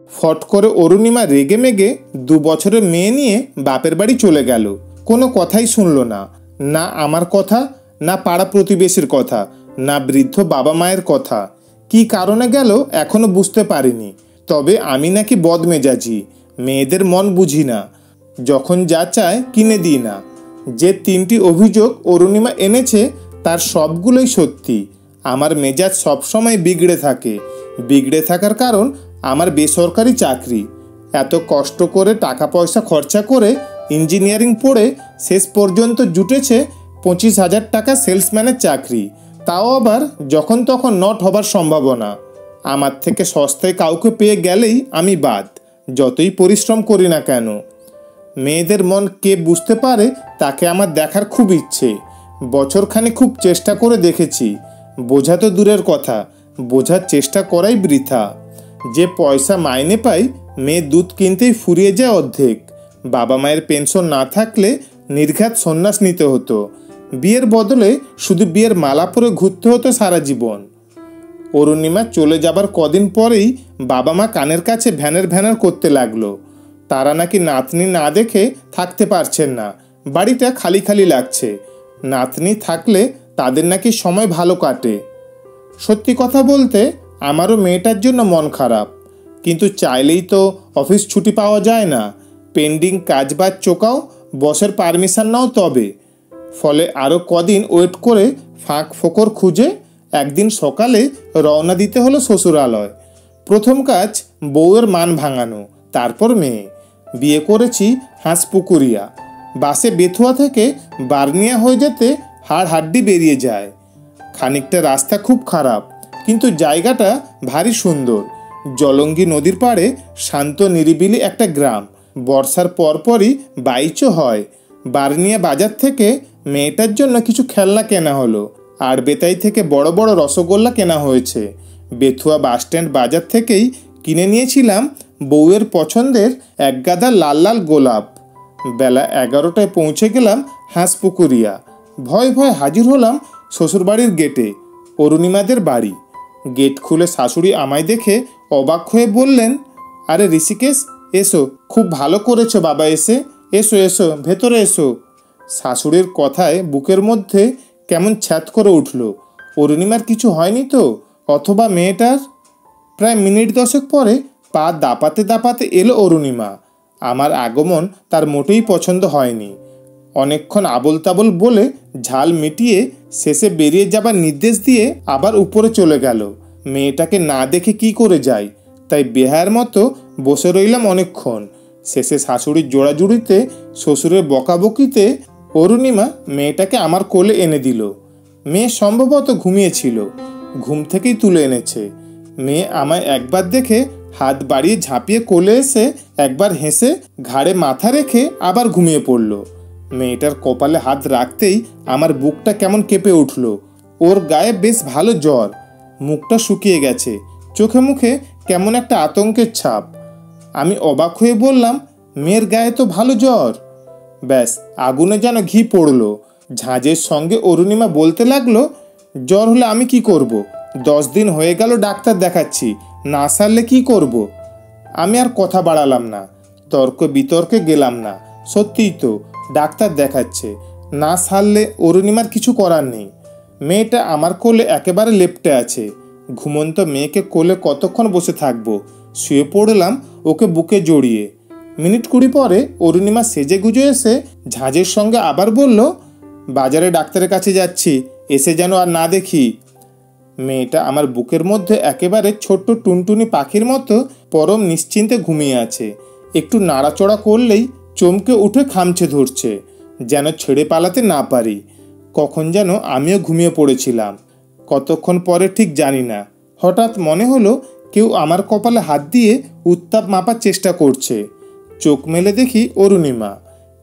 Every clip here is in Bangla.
ফট করে অরুণিমা রেগে মেগে 2 বছরের মেয়ে নিয়ে বাপের বাড়ি চলে গেল। কোনো কথাই শুনল না, না আমার কথা, না পাড়া প্রতিবেশীর কথা, না বৃদ্ধ বাবা মায়ের কথা। কি কারণে গেল এখনো বুঝতে পারিনি। তবে আমি নাকি বদমেজাজি, মেয়েদের মন বুঝি না, যখন যা চায় কিনে দিই না। যে 3টি অভিযোগ অরুণিমা এনেছে তার সবগুলোই সত্যি। আমার মেজাজ সবসময় বিগড়ে থাকে। বিগড়ে থাকার কারণ আমার বেসরকারি চাকরি। এত কষ্ট করে টাকা পয়সা খরচা করে ইঞ্জিনিয়ারিং পড়ে শেষ পর্যন্ত জুটেছে 25,000 টাকা সেলসম্যানের চাকরি, তাও আবার যখন তখন নট হবার সম্ভাবনা। আমার থেকে সস্তায় কাউকে পেয়ে গেলেই আমি বাদ, যতই পরিশ্রম করি না কেন। মেয়েদের মন কে বুঝতে পারে তাকে আমার দেখার খুব ইচ্ছে। বছরখানি খুব চেষ্টা করে দেখেছি, বোঝা তো দূরের কথা, বোঝার চেষ্টা করাই বৃথা। যে পয়সা মাইনে পাই মেয়ে দুধ কিনতেই ফুরিয়ে যায় অর্ধেক। বাবা মায়ের পেনশন না থাকলে নির্ঘাত সন্ন্যাস নিতে হতো। বিয়ের বদলে শুধু বিয়ের মালা পরে ঘুরতে হতো সারা জীবন। অরুণিমা চলে যাবার কদিন পরেই বাবা মা কানের কাছে ভ্যানের ভ্যানার করতে লাগলো। তারা নাকি নাতনি না দেখে থাকতে পারছেন না, বাড়িটা খালি খালি লাগছে। নাতনি থাকলে তাদের নাকি সময় ভালো কাটে। সত্যি কথা বলতে আমারও মেয়েটার জন্য মন খারাপ, কিন্তু চাইলেই তো অফিস ছুটি পাওয়া যায় না। পেন্ডিং কাজবাজ চোকাও, বসের পারমিশন নাও তবে। ফলে আরও কদিন ওয়েট করে ফাঁক ফোকর খুঁজে একদিন সকালে রওনা দিতে হলো শ্বশুরালয়। প্রথম কাজ বউয়ের মান ভাঙানো, তারপর মেয়ে। বিয়ে করেছি হাঁসপুকুরিয়া। বাসে বেথুয়া থেকে বার্নিয়া হয়ে যেতে হাড় হাড্ডি বেরিয়ে যায়। খানিকটা রাস্তা খুব খারাপ, কিন্তু জায়গাটা ভারী সুন্দর। জলঙ্গি নদীর পাড়ে শান্ত নিরিবিলি একটা গ্রাম। বর্ষার পরপরই বাইচও হয়। বার্নিয়া বাজার থেকে মেয়েটার জন্য কিছু খেলনা কেনা হলো, আর বেতাই থেকে বড় বড় রসগোল্লা কেনা হয়েছে। বেথুয়া বাসস্ট্যান্ড বাজার থেকেই কিনে নিয়েছিলাম বউয়ের পছন্দের এক গাদা লাল লাল গোলাপ। বেলা 11টায় পৌঁছে গেলাম হাঁসপুকুরিয়া। ভয় ভয় হাজির হলাম শ্বশুরবাড়ির গেটে, অরুণিমাদের বাড়ি। গেট খুলে শাশুড়ি আমায় দেখে অবাক হয়ে বললেন, আরে ঋষিকেশ, এসো, খুব ভালো করেছো বাবা এসে, এসো এসো ভেতরে এসো। শাশুড়ির কথায় বুকের মধ্যে কেমন ছ্যাদ করে উঠল। অরুণিমার কিছু হয়নি তো, অথবা মেয়েটার? প্রায় মিনিট 10 পরে পা দাপাতে দাপাতে এলো অরুণিমা। আমার আগমন তার মোটেই পছন্দ হয়নি। অনেকক্ষণ আবল তাবল বলে ঝাল মিটিয়ে শেষে বেরিয়ে যাবার নির্দেশ দিয়ে আবার উপরে চলে গেল। মেয়েটাকে না দেখে কি করে যাই, তাই বেহার মতো বসে রইলাম অনেকক্ষণ। শেষে শাশুড়ির জোড়াজুড়িতে, শ্বশুরের বকাবকিতে অরুণিমা মেয়েটাকে আমার কোলে এনে দিল। মেয়ে সম্ভবত ঘুমিয়েছিল, ঘুম থেকেই তুলে এনেছে। মেয়ে আমায় একবার দেখে হাত বাড়িয়ে ঝাঁপিয়ে কোলে এসে একবার হেসে ঘাড়ে মাথা রেখে আবার ঘুমিয়ে পড়ল। মেয়েটার কপালে হাত রাখতেই আমার বুকটা কেমন কেঁপে উঠল। ওর গায়ে বেশ ভালো জ্বর, মুখটা শুকিয়ে গেছে, চোখে মুখে কেমন একটা আতঙ্কের ছাপ। আমি অবাক হয়ে বললাম, মেয়ের গায়ে তো ভালো জ্বর। ব্যাস, আগুনে যেন ঘি পড়ল। ঝাঁঝের সঙ্গে অরুণিমা বলতে লাগলো, জ্বর হলে আমি কি করব? 10 দিন হয়ে গেল ডাক্তার দেখাচ্ছি, না সারলে কি করব? আমি আর কথা বাড়ালাম না, তর্ক বিতর্কে গেলাম না। সত্যিই তো ডাক্তার দেখাচ্ছে, না সারলে অরুণিমার কিছু করার নেই। মেয়েটা আমার কোলে একেবারে লেপ্টে আছে। ঘুমন্ত মেয়েকে কোলে কতক্ষণ বসে থাকবো? শুয়ে পড়লাম ওকে বুকে জড়িয়ে। মিনিট 20 পরে অরুণিমা সেজে গুজে এসে ঝাঁঝের সঙ্গে আবার বলল, বাজারে ডাক্তারের কাছে যাচ্ছি, এসে যেন আর না দেখি। মেয়েটা আমার বুকের মধ্যে একেবারে ছোট্ট টুনটুনি পাখির মতো পরম নিশ্চিন্তে ঘুমিয়ে আছে। একটু নাড়াচড়া করলেই চমকে উঠে খামচে ধরছে, যেন ছেড়ে পালাতে না পারি। কখন যেন আমিও ঘুমিয়ে পড়েছিলাম, কতক্ষণ পরে ঠিক জানি না। হঠাৎ মনে হলো কেউ আমার কপালে হাত দিয়ে উত্তাপ মাপার চেষ্টা করছে। চোখ মেলে দেখি অরুণিমা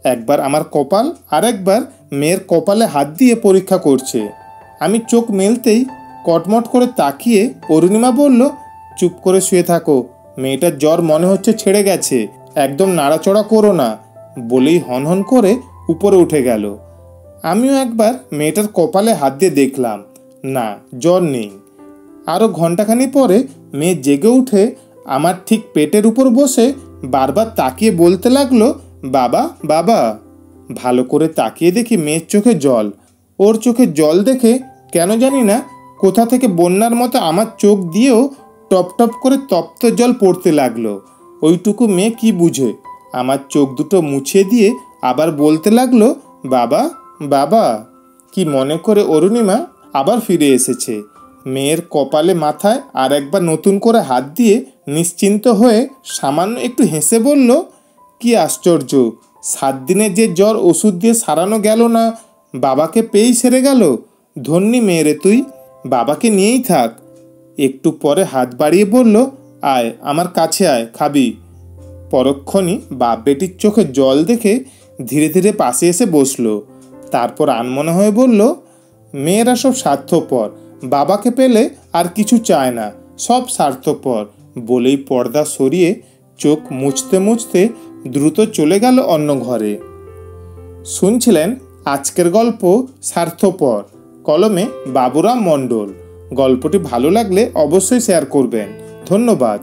একবার আমার কপাল আর একবার মেয়ের কপালে হাত দিয়ে পরীক্ষা করছে। আমি চোখ মেলতেই কটমট করে তাকিয়ে অরুণিমা বলল, চুপ করে শুয়ে থাকো, মেয়েটার জ্বর মনে হচ্ছে ছেড়ে গেছে, একদম নাড়াচড়া করো না, বলেই হনহন করে উপরে উঠে গেল। আমিও একবার মেয়েটার কপালে হাত দিয়ে দেখলাম, না, জ্বর নেই। আরও ঘণ্টাখানি পরে মেয়ে জেগে উঠে আমার ঠিক পেটের উপর বসে বারবার তাকিয়ে বলতে লাগলো, বাবা বাবা। ভালো করে তাকিয়ে দেখি মেয়ের চোখে জল। ওর চোখে জল দেখে কেন জানি না কোথা থেকে বন্যার মতো আমার চোখ দিয়েও টপ টপ করে তপ্ত জল পড়তে লাগলো। ওইটুকু মেয়ে কি বুঝে, আমার চোখ দুটো মুছিয়ে দিয়ে আবার বলতে লাগলো, বাবা বাবা। কি মনে করে অরুণিমা আবার ফিরে এসেছে। মেয়ের কপালে মাথায় আর একবার নতুন করে হাত দিয়ে নিশ্চিন্ত হয়ে সামান্য একটু হেসে বলল, কি আশ্চর্য, 7 দিনে যে জ্বর ওষুধ দিয়ে সারানো গেল না, বাবাকে পেয়েই সেরে গেল। ধন্যী মেয়েরে তুই, বাবাকে নিয়েই থাক। একটু পরে হাত বাড়িয়ে বলল, আয় আমার কাছে আয়, খাবি। পরক্ষণই বাপ বেটির চোখে জল দেখে ধীরে ধীরে পাশে এসে বসলো। তারপর আনমনে হয়ে বলল, মেয়েরা সব স্বার্থপর, বাবাকে পেলে আর কিছু চায় না, সব স্বার্থপর। বলেই পর্দা সরিয়ে চোখ মুছতে মুছতে দ্রুত চলে গেল অন্য ঘরে। শুনছিলেন আজকের গল্প স্বার্থপর, কলমে বাবুরাম মণ্ডল। গল্পটি ভালো লাগলে অবশ্যই শেয়ার করবেন। ধন্যবাদ।